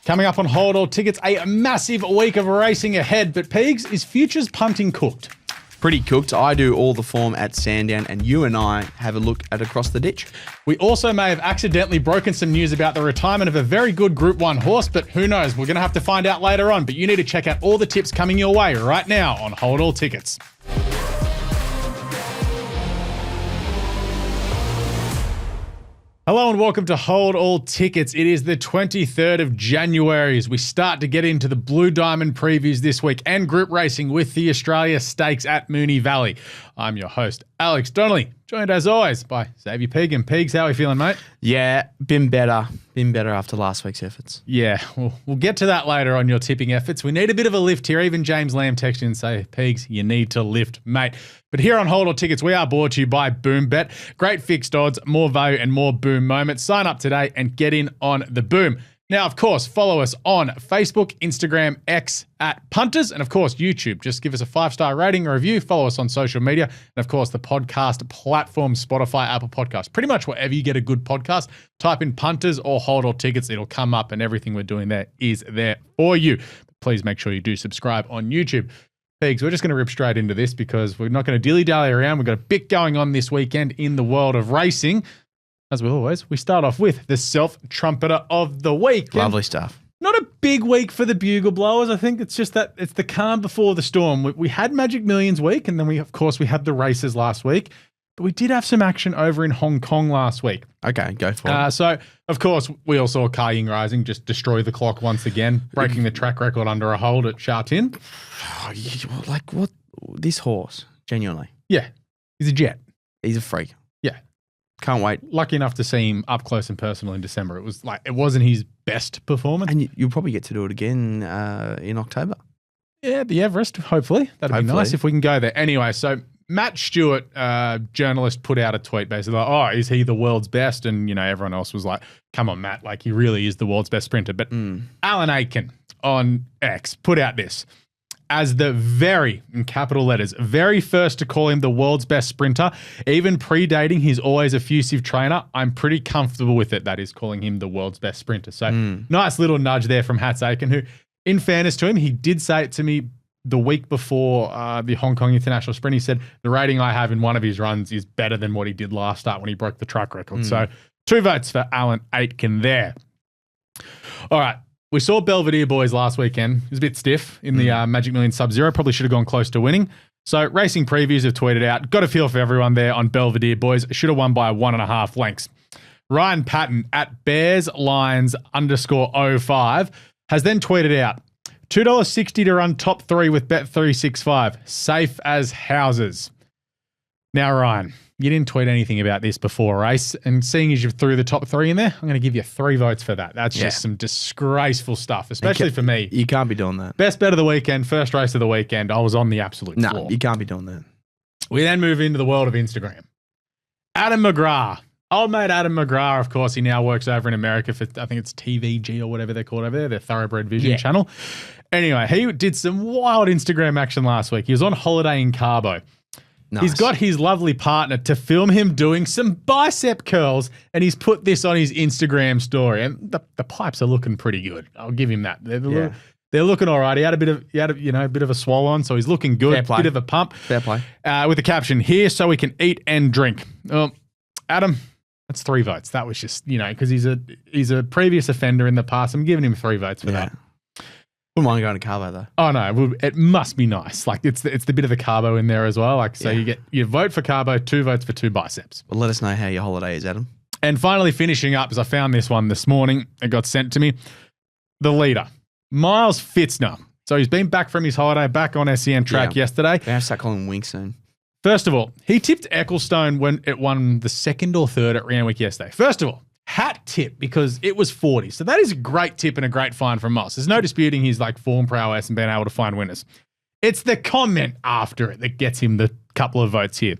Coming up on Hold All Tickets, a massive week of racing ahead. But Pegs, is Futures punting cooked? Pretty cooked. I do all the form at Sandown, and you and I have a look at Across the Ditch. We also may have accidentally broken some news about the retirement of a very good Group 1 horse, but who knows? We're going to have to find out later on. But you need to check out all the tips coming your way right now on Hold All Tickets. Hello and welcome to Hold All Tickets. It is the 23rd of January as we start to get into the Blue Diamond previews this week and group racing with the Australia Stakes at Moonee Valley. I'm your host, Alex Donnelly, joined as always by Xavier Pegum. Pegs, how are you feeling, mate? Yeah, been better. Been better after last week's efforts. Yeah, we'll get to that later on your tipping efforts. We need a bit of a lift here. Even James Lamb texted in and say, Pegs, you need to lift, mate. But here on Hold All Tickets, we are brought to you by BoomBet. Great fixed odds, more value and more boom moments. Sign up today and get in on the boom. Now, of course, follow us on Facebook, Instagram, X at Punters, and of course, YouTube. Just give us a 5-star rating or review. Follow us on social media. And of course, the podcast platform, Spotify, Apple Podcasts. Pretty much wherever you get a good podcast, type in Punters or Hold All Tickets. It'll come up and everything we're doing there is there for you. Please make sure you do subscribe on YouTube. Pigs, we're just going to rip straight into this because we're not going to dilly-dally around. We've got a bit going on this weekend in the world of racing. As we always, we start off with the Self-Trumpeter of the week. Lovely stuff. Not a big week for the bugle blowers. I think it's just that it's the calm before the storm. We had Magic Millions week, and then we had the races last week. But we did have some action over in Hong Kong last week. Okay, go for it. So, of course, we all saw Car Ying Rising just destroy the clock once again, breaking the track record under a hold at Sha Tin. Like, what? This horse, genuinely. Yeah, he's a jet. He's a freak. Yeah. Can't wait. Lucky enough to see him up close and personal in December. It wasn't his best performance. And you'll probably get to do it again in October. Yeah, the Everest, hopefully. That'd be nice if we can go there. Anyway, so Matt Stewart, journalist, put out a tweet basically like, oh, is he the world's best? And, everyone else was like, come on, Matt, like he really is the world's best sprinter. But Alan Aitken on X put out this. As the very, in capital letters, very first to call him the world's best sprinter, even predating his always effusive trainer, I'm pretty comfortable with it. That is calling him the world's best sprinter. So nice little nudge there from Hats Aiken, who, in fairness to him, he did say it to me the week before the Hong Kong International Sprint. He said, the rating I have in one of his runs is better than what he did last start when he broke the track record. So 2 votes for Alan Aitken there. All right. We saw Belvedere Boys last weekend. It was a bit stiff in the Magic Millions Sub-Zero. Probably should have gone close to winning. So Racing Previews have tweeted out, got a feel for everyone there on Belvedere Boys. Should have won by 1.5 lengths. Ryan Patton at BearsLines_05 has then tweeted out, $2.60 to run top 3 with Bet365. Safe as houses. Now, Ryan, you didn't tweet anything about this before a race, and seeing as you threw the top 3 in there, I'm going to give you 3 votes for that. That's just some disgraceful stuff, especially for me. You can't be doing that. Best bet of the weekend, first race of the weekend. I was on the absolute floor. No, you can't be doing that. We then move into the world of Instagram. Adam McGrath. Old mate Adam McGrath, of course, he now works over in America for, I think it's TVG or whatever they're called over there, their Thoroughbred Vision channel. Anyway, he did some wild Instagram action last week. He was on holiday in Cabo. Nice. He's got his lovely partner to film him doing some bicep curls, and he's put this on his Instagram story. And the pipes are looking pretty good. I'll give him that. They're looking all right. He had a bit of a swallow on, so he's looking good. Fair play. Bit of a pump. Fair play. With the caption, here so we can eat and drink. Adam, that's 3 votes. That was just, because he's a previous offender in the past. I'm giving him 3 votes for that. Wouldn't mind going to Carbo though. Oh no, it must be nice. Like it's the bit of the carbo in there as well. Like so, you vote for carbo, 2 votes for 2 biceps. Well, let us know how your holiday is, Adam. And finally, finishing up, as I found this one this morning, it got sent to me. The leader, Miles Fitzner. So he's been back from his holiday, back on SEN track yesterday. They have to start calling him Wink soon. First of all, he tipped Ecclestone when it won the 2nd or 3rd at Randwick yesterday. First of all, hat tip because it was 40. So that is a great tip and a great find from Moss. There's no disputing his form prowess and being able to find winners. It's the comment after it that gets him the couple of votes here.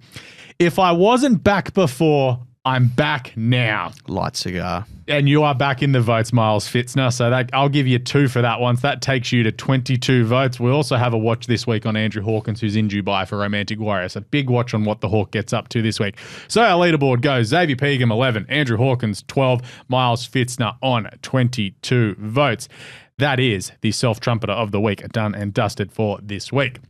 If I wasn't back before, I'm back now. Light cigar. And you are back in the votes, Miles Fitzner. So I'll give you 2 for that one. So that takes you to 22 votes. We also have a watch this week on Andrew Hawkins, who's in Dubai for Romantic Warrior. So big watch on what the Hawk gets up to this week. So our leaderboard goes Xavier Pegum 11, Andrew Hawkins 12, Miles Fitzner on 22 votes. That is the Self-Trumpeter of the week done and dusted for this week.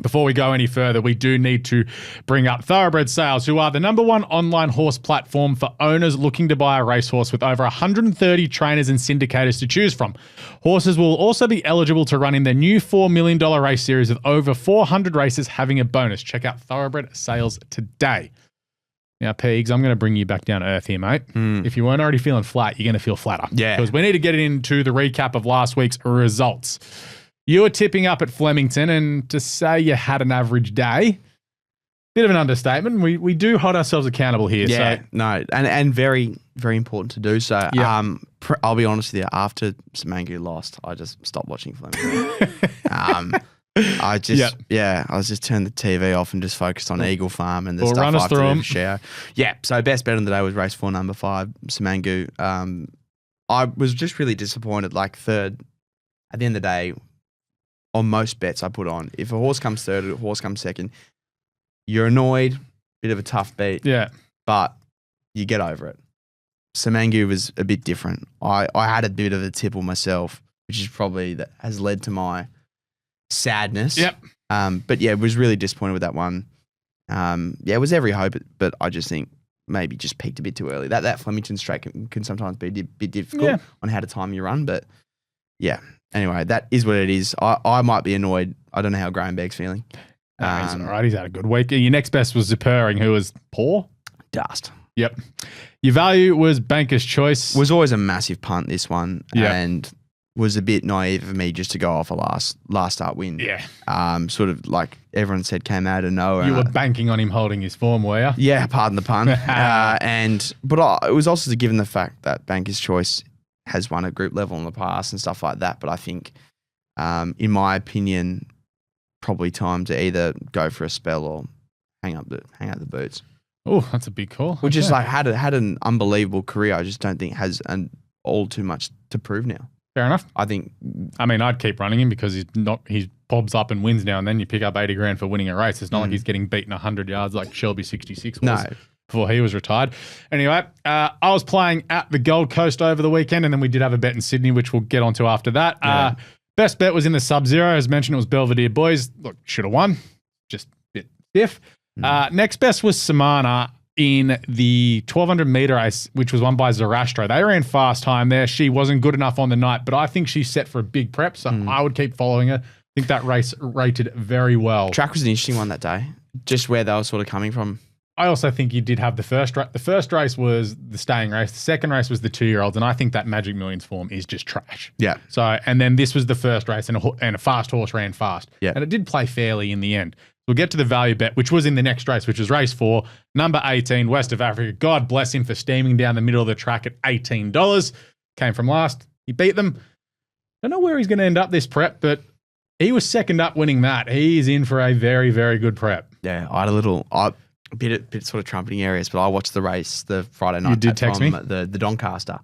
Before we go any further, we do need to bring up Thoroughbred Sales, who are the #1 online horse platform for owners looking to buy a racehorse with over 130 trainers and syndicators to choose from. Horses will also be eligible to run in their new $4 million race series with over 400 races having a bonus. Check out Thoroughbred Sales today. Now, Pegs, I'm going to bring you back down to earth here, mate. If you weren't already feeling flat, you're going to feel flatter. Yeah. Because we need to get into the recap of last week's results. You were tipping up at Flemington, and to say you had an average day, bit of an understatement. We do hold ourselves accountable here. Yeah, so. no, and very, very important to do so. Yeah. I'll be honest with you, after Samangu lost, I just stopped watching Flemington. I was just turned the TV off and just focused on Eagle Farm and the stuff I have to do for show. Yeah, so best bet of the day was race 4, number 5, Samangu. I was just really disappointed, like third, at the end of the day, on most bets I put on. If a horse comes third or a horse comes second, you're annoyed, bit of a tough beat. Yeah. But you get over it. Samangu was a bit different. I had a bit of a tipple myself, which is probably that has led to my sadness. Yep. But yeah, was really disappointed with that one. It was every hope, but I just think maybe just peaked a bit too early. That Flemington straight can sometimes be a bit difficult on how to time your run, but yeah. Anyway, that is what it is. I might be annoyed. I don't know how Graham Begg's feeling. No, he's all right. He's had a good week. Your next best was Zippering, who was poor. Dust. Yep. Your value was Banker's Choice. Was always a massive punt, this one. Yep. And was a bit naive of me just to go off a last start win. Yeah. Sort of like everyone said came out of nowhere. You were banking on him holding his form, were you? Yeah, pardon the pun. But it was also given the fact that Banker's Choice has won at group level in the past and stuff like that. But I think, in my opinion, probably time to either go for a spell or hang up the boots. Oh, that's a big call. Which is like had an unbelievable career. I just don't think has all too much to prove now. Fair enough. I think. I mean, I'd keep running him because he pobs up and wins now and then. You pick up 80 grand for winning a race. It's not like he's getting beaten 100 yards like Shelby 66 was. No. Before he was retired. Anyway, I was playing at the Gold Coast over the weekend, and then we did have a bet in Sydney, which we'll get onto after that. Yeah. Best bet was in the Sub-Zero. As mentioned, it was Belvedere Boys. Look, should have won. Just a bit stiff. Next best was Samana in the 1,200 meter race, which was won by Zarastro. They ran fast time there. She wasn't good enough on the night, but I think she's set for a big prep, so I would keep following her. I think that race rated very well. Track was an interesting one that day, just where they were sort of coming from. I also think you did have the first race. The first race was the staying race. The second race was the 2-year-olds, and I think that Magic Millions form is just trash. Yeah. So, and then this was the first race, and a fast horse ran fast. Yeah. And it did play fairly in the end. We'll get to the value bet, which was in the next race, which was race 4, number 18, West of Africa. God bless him for steaming down the middle of the track at $18. Came from last. He beat them. Don't know where he's going to end up this prep, but he was second up winning that. He is in for a very, very good prep. Yeah, I had a bit sort of trumpeting areas, but I watched the race the Friday night. You did text me? The Doncaster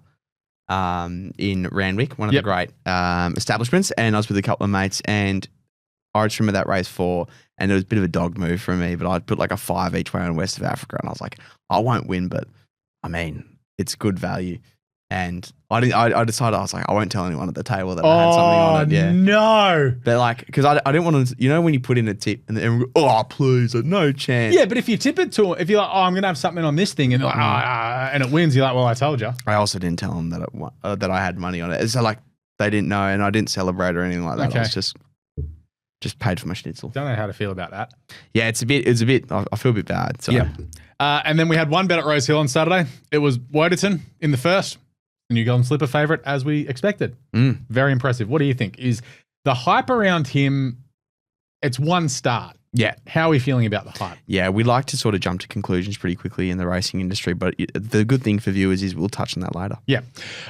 in Randwick, one of the great establishments, and I was with a couple of mates, and I just remember that race 4, and it was a bit of a dog move for me, but I'd put like a 5 each way on West of Africa, and I was like, I won't win, but I mean, it's good value. And I decided, I was like, I won't tell anyone at the table that I had something on it. Yeah. No. But like, because I didn't want to, you know, when you put in a tip and then everyone go, oh, please, no chance. Yeah, but if you tip it to, if you're like, oh, I'm going to have something on this thing, and they're like, and it wins, you're like, well, I told you. I also didn't tell them that I had money on it. So like, they didn't know, and I didn't celebrate or anything like that. Okay. I was just paid for my schnitzel. Don't know how to feel about that. Yeah, it's a bit, I feel a bit bad. So. Yeah. And then we had one bet at Rose Hill on Saturday. It was Wodeton in the first. The New Golden Slipper favourite, as we expected. Very impressive. What do you think? Is the hype around him, it's one start. Yeah. How are we feeling about the hype? Yeah, we like to sort of jump to conclusions pretty quickly in the racing industry, but the good thing for viewers is we'll touch on that later. Yeah.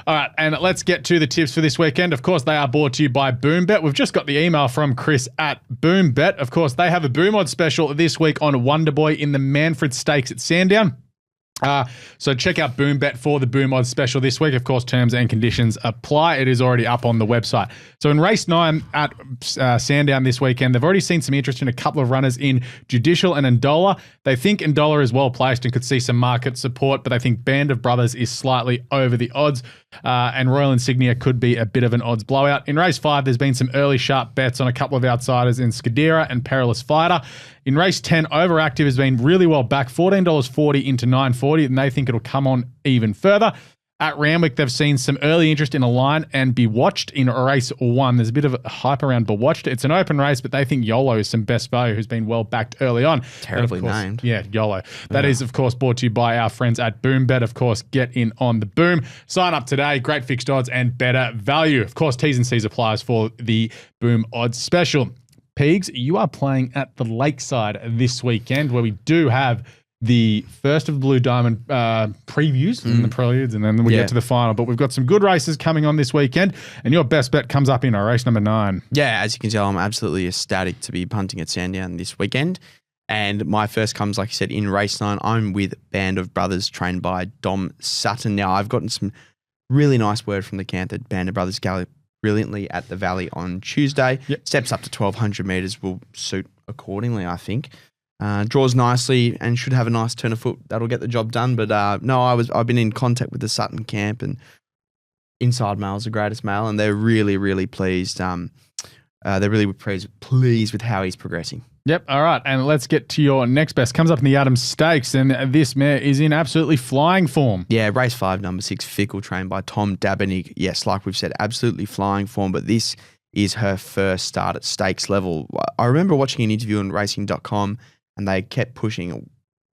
All right, and let's get to the tips for this weekend. Of course, they are brought to you by Boombet. We've just got the email from Chris at Boombet. Of course, they have a Boom Odds special this week on Wonder Boy in the Manfred Stakes at Sandown. So check out Boom Bet for the Boom Odds special this week. Of course, terms and conditions apply. It is already up on the website. So in race 9 at Sandown this weekend, they've already seen some interest in a couple of runners in Judicial and Ndola. They think Ndola is well placed and could see some market support, but they think Band of Brothers is slightly over the odds, and Royal Insignia could be a bit of an odds blowout. In race 5, there's been some early sharp bets on a couple of outsiders in Skidera and Perilous Fighter. In race 10, Overactive has been really well back, $14.40 into $9.40, and they think it'll come on even further. At Randwick, they've seen some early interest in a line and Bewatched in race 1. There's a bit of a hype around Bewatched. It's an open race, but they think YOLO is some best value who's been well backed early on. Terribly named. Yeah, YOLO. That is, of course, brought to you by our friends at BoomBet. Of course, get in on the boom. Sign up today. Great fixed odds and better value. Of course, T's and C's applies for the Boom Odds special. Pegs, you are playing at the Lakeside this weekend, where we do have the first of the Blue Diamond previews and the preludes, and then we get to the final. But we've got some good races coming on this weekend, and your best bet comes up in our race number 9. Yeah, as you can tell, I'm absolutely ecstatic to be punting at Sandown this weekend. And my first comes, like you said, in race 9. I'm with Band of Brothers, trained by Dom Sutton. Now, I've gotten some really nice word from the camp that Band of Brothers galloped brilliantly at the Valley on Tuesday. Yep. Steps up to 1,200 metres will suit accordingly, I think. Draws nicely and should have a nice turn of foot. That'll get the job done. But no, I've been in contact with the Sutton camp, and Inside Mail's the greatest mail, and they're really, really pleased. They're really pleased with how he's progressing. Yep. All right. And let's get to your next best. Comes up in the Adams Stakes, and this mare is in absolutely flying form. Yeah, race 5, number 6, Fickle, trained by Tom Dabernig. Yes, like we've said, absolutely flying form, but this is her first start at stakes level. I remember watching an interview on racing.com, and they kept pushing,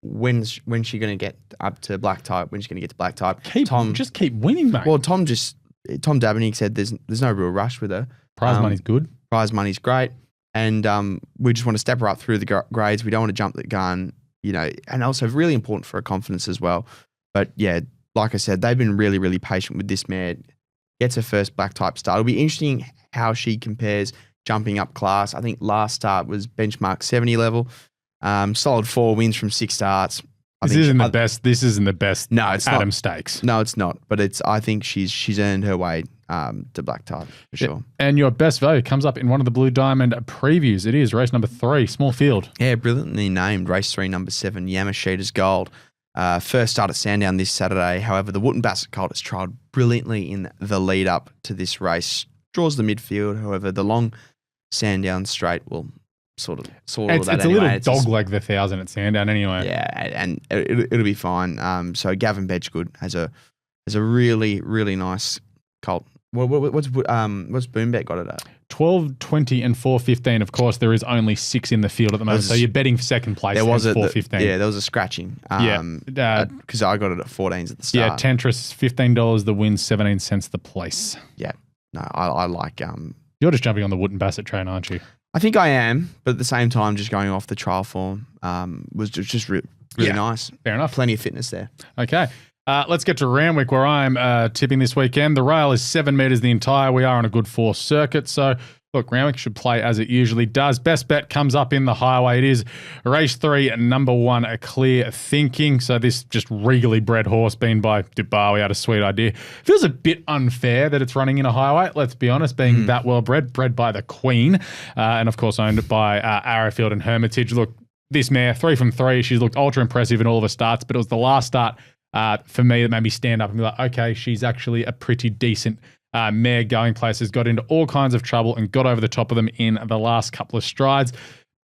when's she going to get up to black type? When's she going to get to black type? Just keep winning, mate. Well, Tom Dabernig said there's no real rush with her. Prize money's good. Prize money's great. And we just want to step her up through the grades. We don't want to jump the gun, and also really important for her confidence as well. But yeah, like I said, they've been really, really patient with this mare. Gets her first black type start. It'll be interesting how she compares jumping up class. I think last start was benchmark 70 level. Solid 4 wins from 6 starts. This isn't the best. No, it's Adam not. Stakes. No, it's not. But I think she's earned her way to black type for sure. And your best value comes up in one of the Blue Diamond previews. It is race number 3, small field. Yeah, brilliantly named. Race 3, number 7, Yamashita's Gold. First start at Sandown this Saturday. However, the Wootton Bassett colt has trialled brilliantly in the lead up to this race. Draws the midfield. However, the long Sandown straight will sort of it's that a anyway. little dog like the 1,000 at Sandown anyway. Yeah, and it'll be fine. So Gavin Bedgegood has a really, really nice colt. What's Boombet got it at? 12, 20, and 4.15. Of course, there is only 6 in the field at the moment, so you're betting second place. There was 4.15. There was a scratching. Because I got it at 14s at the start. Yeah, Tentris, $15 the win, 17 cents the place. Yeah, no, I like. You're just jumping on the Wootton Bassett train, aren't you? I think I am, but at the same time, just going off the trial form was just really nice. Fair enough. Plenty of fitness there. Okay. Let's get to Randwick, where I'm tipping this weekend. The rail is 7 metres the entire. We are on a good 4 circuit. So, look, Randwick should play as it usually does. Best bet comes up in the highway. It is race 3, number 1, A Clear Thinking. So this just regally bred horse, being by Dubai, had a sweet idea. Feels a bit unfair that it's running in a highway, let's be honest, being that well bred by the Queen, and of course owned by Arrowfield and Hermitage. Look, this mare, 3 from 3. She's looked ultra impressive in all of her starts, but it was the last start for me that made me stand up and be like, okay, she's actually a pretty decent mare going places, got into all kinds of trouble and got over the top of them in the last couple of strides.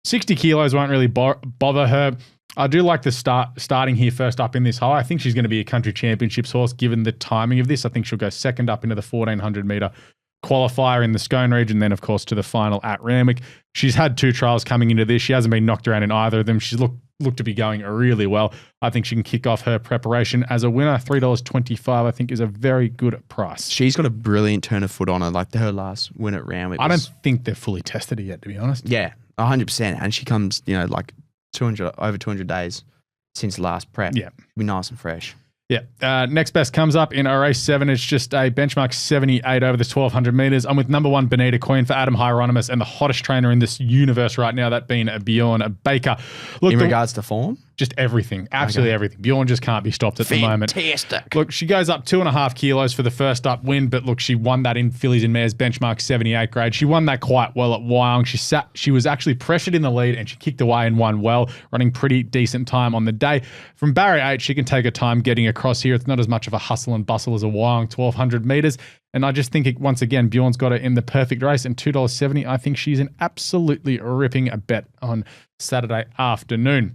60 kilos won't really bother her. I do like the starting here first up in this high. I think she's going to be a country championships horse given the timing of this. I think she'll go second up into the 1,400 metre qualifier in the Scone region, then of course to the final at Randwick. She's had 2 trials coming into this. She hasn't been knocked around in either of them. She's looked to be going really well. I think she can kick off her preparation as a winner. $3.25 I think is a very good price. She's got a brilliant turn of foot on her, like her last win at Randwick. I don't think they're fully tested yet, to be honest. Yeah, 100%. And she comes, like over 200 days since last prep. Yeah. Be nice and fresh. Yeah. Next best comes up in race 7. It's just a benchmark 78 over the 1,200 metres. I'm with number 1 Bonita Queen for Adam Hieronymus and the hottest trainer in this universe right now, that being Bjorn Baker. Look, in regards to form? just everything, absolutely everything. Bjorn just can't be stopped at the moment. Fantastic. Look, she goes up 2.5 kilos for the first up win, but look, she won that in fillies and mares benchmark 78 grade. She won that quite well at Wyong. She was actually pressured in the lead and she kicked away and won well, running pretty decent time on the day. From barrier 8, she can take her time getting across here. It's not as much of a hustle and bustle as a Wyong 1,200 metres. And I just think, once again, Bjorn's got her in the perfect race, and $2.70, I think she's an absolutely ripping bet on Saturday afternoon.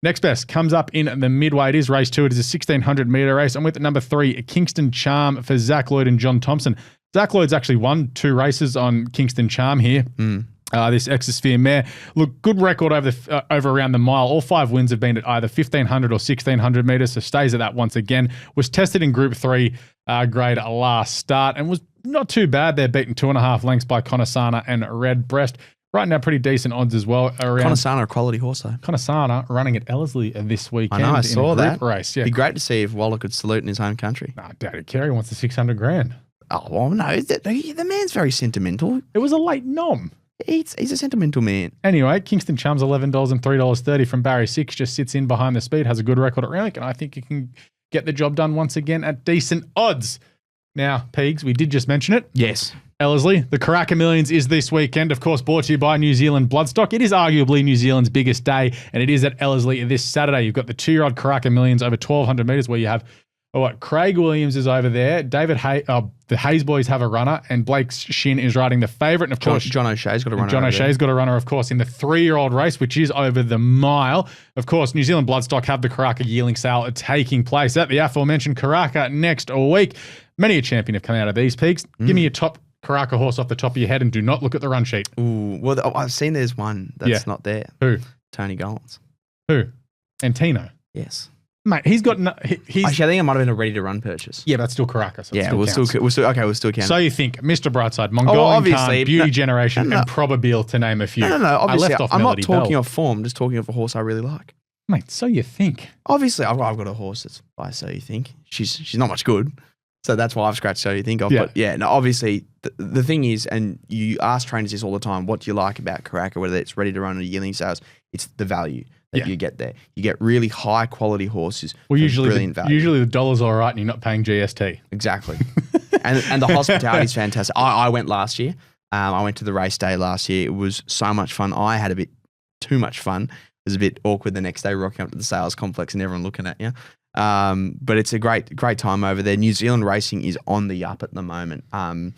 Next best comes up in the midway. It is race 2. It is a 1,600 metre race. I'm with number 3, Kingston Charm for Zach Lloyd and John Thompson. Zach Lloyd's actually won 2 races on Kingston Charm here. This Exosphere mare. Look, good record over around the mile. All 5 wins have been at either 1,500 or 1,600 metres, so stays at that once again. Was tested in Group 3 grade last start and was not too bad. They're beaten 2.5 lengths by Conasana and Redbreast. Right now, pretty decent odds as well. Conasana, a quality horse, though. Conasana running at Ellerslie this weekend. I know, I saw in a that. Group race. Yeah. It'd be great to see if Waller could salute in his home country. Nah, Daddy Kerry wants the 600 grand. Oh, well, no, the man's very sentimental. It was a late nom. He's a sentimental man. Anyway, Kingston Chum's $11 and $3.30 from barrier 6. Just sits in behind the speed, has a good record at Randwick, and I think you can get the job done once again at decent odds. Now, Pegs, we did just mention it. Yes. Ellerslie, the Karaka Millions is this weekend, of course, brought to you by New Zealand Bloodstock. It is arguably New Zealand's biggest day, and it is at Ellerslie this Saturday. You've got the 2-year-old Karaka Millions over 1,200 metres, where you have Craig Williams is over there. David the Hayes boys have a runner, and Blake Shin is riding the favourite. And of course, John O'Shea's got a runner. John O'Shea's got a runner, of course, in the 3-year-old race, which is over the mile. Of course, New Zealand Bloodstock have the Karaka yearling sale taking place at the aforementioned Karaka next week. Many a champion have come out of these peaks. Give me your top Karaka horse off the top of your head and do not look at the run sheet. Ooh, well, I've seen there's one that's not there. Who? Tony Gollins. Who? Antino. Yes. Mate, he's got Actually, I think it might have been a ready-to-run purchase. Yeah, but that's still Karaka. So yeah, we'll still count. So you think Mr. Brightside, Mongolian Khan, Beauty Generation, and Probabile, to name a few. No. Obviously, I'm not talking Bell. off form. I'm just talking off a horse I really like. Mate, so you think. Obviously, I've got a horse that's by So You Think. She's not much good. So that's why I've scratched So You Think off. Yeah. But yeah, no, obviously, the thing is, and you ask trainers this all the time, what do you like about Karaka, whether it's ready to run or yearling sales? It's the value that you get there. You get really high quality horses. Well, usually value. the dollar's all right and you're not paying GST. Exactly. and the hospitality is fantastic. I went last year. I went to the race day last year. It was so much fun. I had a bit too much fun. It was a bit awkward the next day rocking up to the sales complex and everyone looking at you. But it's a great time over there. New Zealand racing is on the up at the moment. And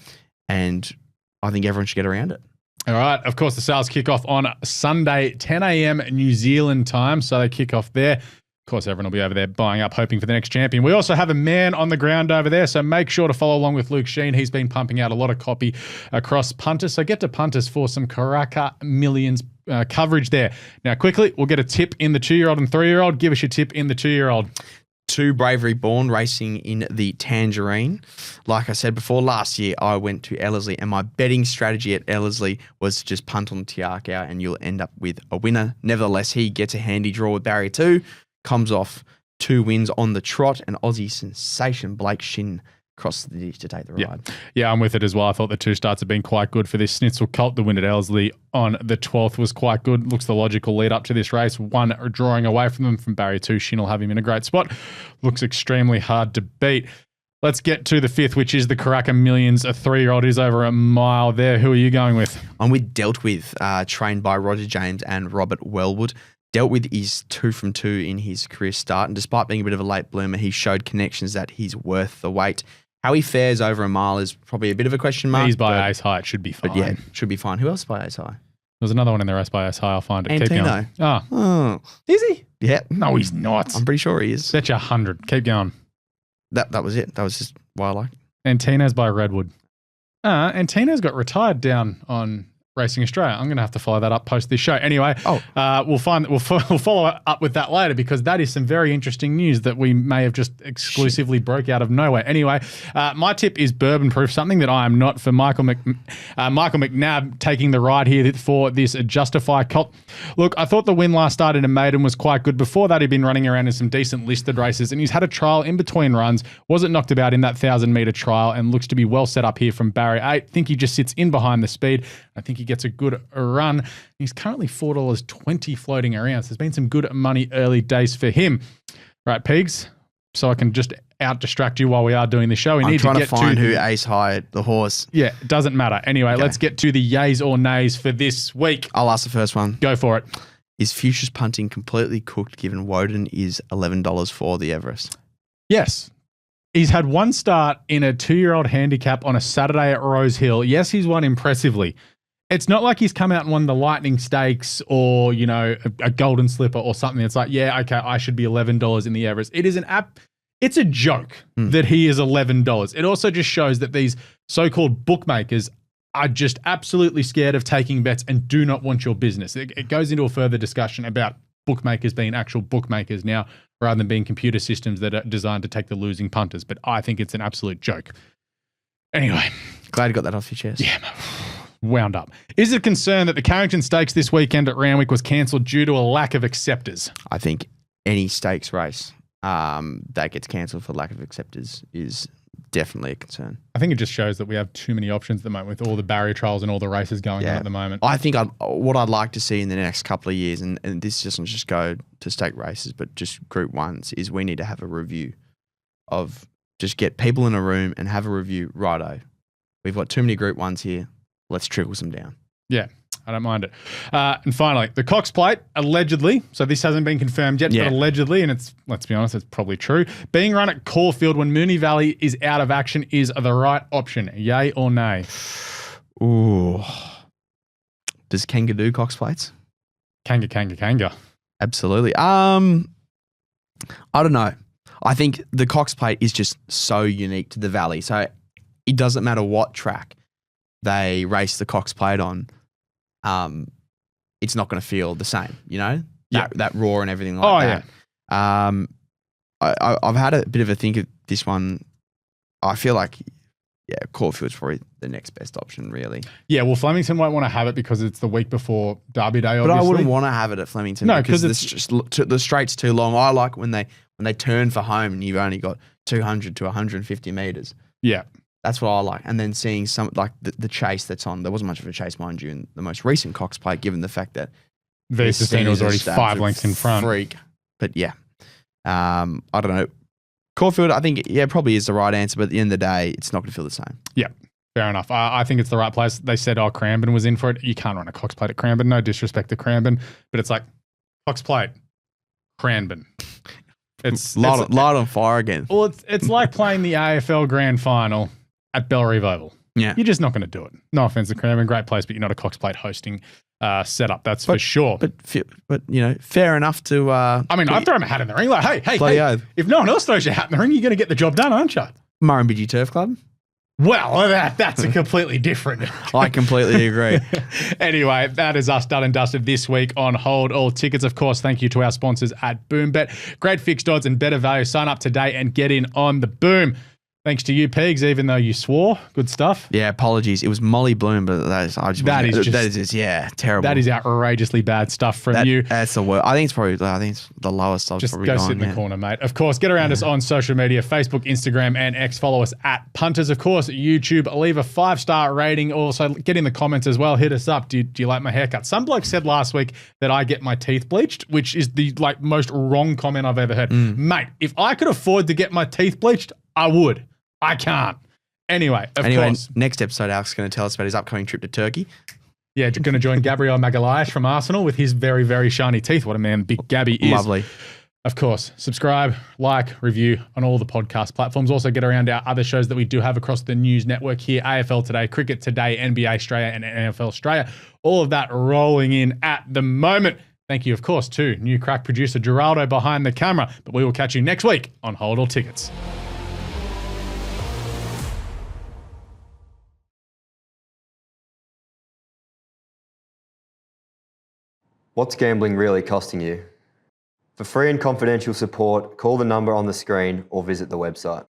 I think everyone should get around it. All right. Of course, the sales kick off on Sunday, 10 a.m. New Zealand time. So they kick off there. Of course, everyone will be over there buying up, hoping for the next champion. We also have a man on the ground over there, so make sure to follow along with Luke Sheen. He's been pumping out a lot of copy across Punters. So get to Punters for some Karaka Millions coverage there. Now, quickly, we'll get a tip in the 2-year-old and 3-year-old. Give us your tip in the 2-year-old. 2 Bravery Born racing in the Tangerine. Like I said before, last year I went to Ellerslie and my betting strategy at Ellerslie was to just punt on Tiarkau and you'll end up with a winner. Nevertheless, he gets a handy draw with barrier 2, comes off 2 wins on the trot, and Aussie sensation Blake Shin crossed the ditch to take the ride. Yeah, I'm with it as well. I thought the 2 starts have been quite good for this Schnitzel Colt. The win at Ellerslie on the 12th was quite good. Looks the logical lead up to this race. 1 drawing away from them from barrier 2. Shin will have him in a great spot. Looks extremely hard to beat. Let's get to the 5th, which is the Karaka Millions. A 3-year-old is over a mile there. Who are you going with? I'm with Dealt With, trained by Roger James and Robert Wellwood. Dealt With is 2 from 2 in his career start, and despite being a bit of a late bloomer, he showed connections that he's worth the wait. How he fares over a mile is probably a bit of a question mark. He's by Ace High. It should be fine. But yeah, should be fine. Who else is by Ace High? There's another one in the race by Ace High. I'll find it. Keep going. Oh. Is he? Yeah. No, he's not. I'm pretty sure he is. Bet you 100. Keep going. That was it. That was just why I liked it. Antino's by Redwood. Antino's got retired down on Racing Australia. I'm going to have to follow that up post this show. Anyway, we'll follow up with that later because that is some very interesting news that we may have just exclusively broke out of nowhere. Anyway, my tip is bourbon proof, something that I am not, for Michael McNabb taking the ride here for this Justify Colt. Look, I thought the win last start in a maiden was quite good. Before that, he'd been running around in some decent listed races, and he's had a trial in between runs. Wasn't knocked about in that 1,000-metre trial and looks to be well set up here from barrier 8. I think he just sits in behind the speed. I think he gets a good run. He's currently $4.20 floating around. So there's been some good money early days for him. Right, Pigs? So I can just out-distract you while we are doing the show. I'm trying to find who ace high the horse. Yeah, it doesn't matter. Anyway, let's get to the yays or nays for this week. I'll ask the first one. Go for it. Is Futures punting completely cooked given Wodeton is $11 for the Everest? Yes. He's had one start in a 2-year-old handicap on a Saturday at Rose Hill. Yes, he's won impressively. It's not like he's come out and won the Lightning Stakes or, you know, a Golden Slipper or something. It's like, yeah, okay, I should be $11 in the Everest. It is it's a joke that he is $11. It also just shows that these so-called bookmakers are just absolutely scared of taking bets and do not want your business. It goes into a further discussion about bookmakers being actual bookmakers now rather than being computer systems that are designed to take the losing punters. But I think it's an absolute joke. Anyway. Glad you got that off your chest. Yeah, wound up. Is it a concern that the Carrington Stakes this weekend at Randwick was cancelled due to a lack of acceptors? I think any stakes race that gets cancelled for lack of acceptors is definitely a concern. I think it just shows that we have too many options at the moment with all the barrier trials and all the races going on at the moment. I think what I'd like to see in the next couple of years, and this doesn't just go to stake races, but just Group 1s, is we need to have a review of just get people in a room and have a review. Righto, we've got too many Group 1s here. Let's trickle some down. Yeah, I don't mind it. And finally, the Cox Plate, allegedly, so this hasn't been confirmed yet, but allegedly, and it's, let's be honest, it's probably true, being run at Caulfield when Moonee Valley is out of action is the right option. Yay or nay? Ooh. Does Kanga do Cox Plates? Kanga. Absolutely. I don't know. I think the Cox Plate is just so unique to the Valley. So it doesn't matter what track they race the Cox Plate on. It's not going to feel the same, you know? That roar and everything like that. Yeah. I've had a bit of a think of this one. I feel like, Caulfield's probably the next best option, really. Yeah, well, Flemington won't want to have it because it's the week before Derby Day, obviously. But I wouldn't want to have it at Flemington because it's just the straight's too long. I like when they turn for home and you've only got 200 to 150 metres. Yeah. That's what I like. And then seeing some, like the chase that's on, there wasn't much of a chase, mind you, in the most recent Cox Plate, given the fact that Vestastina was already 5 lengths in front. Freak. But yeah, I don't know. Caulfield, I think, probably is the right answer, but at the end of the day, it's not going to feel the same. Yeah, fair enough. I think it's the right place. They said, Cranbourne was in for it. You can't run a Cox Plate at Cranbourne. No disrespect to Cranbourne, but it's like Cox Plate, Cranbourne. It's light on fire again. Well, it's like playing the AFL Grand Final at Bellerive Oval. Yeah. You're just not going to do it. No offense to Cranbourne, great place, but you're not a Cox Plate hosting setup, that's for sure. But you know, fair enough to... I mean, I'd throw my hat in the ring. Like, hey, if no one else throws your hat in the ring, you're going to get the job done, aren't you? Murrumbidgee Turf Club? Well, that's a completely different... I completely agree. Anyway, that is us done and dusted this week on Hold All Tickets. Of course, thank you to our sponsors at BoomBet. Great fixed odds and better value. Sign up today and get in on the boom. Thanks to you, Pegs, even though you swore. Good stuff. Yeah, apologies. It was Molly Bloom, but that is terrible. That is outrageously bad stuff from you. That's the worst. I think it's the lowest I've probably gone. Just go sit in the corner, mate. Of course, get around us on social media, Facebook, Instagram, and X. Follow us at Punters. Of course, YouTube. Leave a 5-star rating. Also, get in the comments as well. Hit us up. Do you like my haircut? Some bloke said last week that I get my teeth bleached, which is the most wrong comment I've ever heard. Mate, if I could afford to get my teeth bleached, I would. I can't. Anyway, of course. Next episode, Alex is going to tell us about his upcoming trip to Turkey. Yeah, going to join Gabriel Magalhaes from Arsenal with his very, very shiny teeth. What a man Big Gabby is. Lovely. Of course, subscribe, like, review on all the podcast platforms. Also get around our other shows that we do have across the news network here. AFL Today, Cricket Today, NBA Australia, and NFL Australia. All of that rolling in at the moment. Thank you, of course, to new crack producer Geraldo behind the camera. But we will catch you next week on Hold All Tickets. What's gambling really costing you? For free and confidential support, call the number on the screen or visit the website.